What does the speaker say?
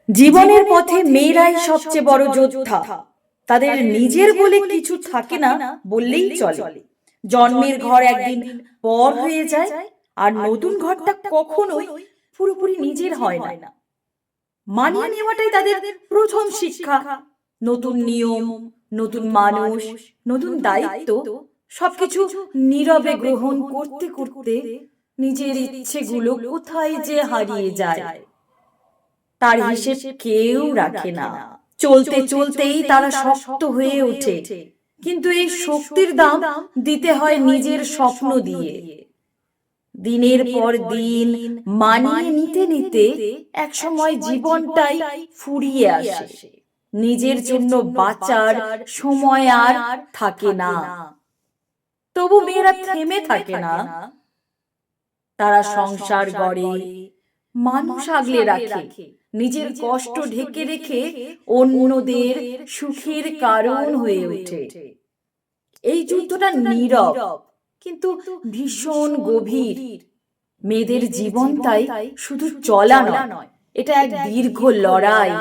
জীবনের পথে মেয়েরাই সবচেয়ে বড় যোদ্ধা। তাদের নিজের বলে কিছু থাকে না বললেই চলে। জন্মের ঘর একদিন পর হয়ে যায়, আর নতুন ঘরটা কখনোই পুরোপুরি নিজের হয় না। মানিয়ে নেওয়াটাই তাদের প্রথম শিক্ষা। নতুন নিয়ম, নতুন মানুষ, নতুন দায়িত্ব, সবকিছু নীরবে গ্রহণ করতে করতে নিজের ইচ্ছেগুলো কোথায় যে হারিয়ে যায় তার হিসেব কেউ রাখে না। চলতে চলতেই তারা শক্ত হয়ে ওঠে, কিন্তু এই শক্তির দাম দিতে হয় নিজের স্বপ্ন দিয়ে। দিনের পর দিন মানিয়ে নিতে নিতে একসময় জীবনটাই ফুরিয়ে আসে। নিজের জন্য বাঁচার সময় আর থাকে না। তবু মেয়েরা থেমে থাকে না। তারা সংসার গড়ে, মানুষ আগলে রাখে, নিজের কষ্ট ঢেকে রেখে অন্যদের সুখের কারণ হয়ে ওঠে। এই যুদ্ধটা নীরব কিন্তু ভীষণ গভীর। মেয়েদের জীবনটাই শুধু চলা নয়, এটা এক দীর্ঘ লড়াই।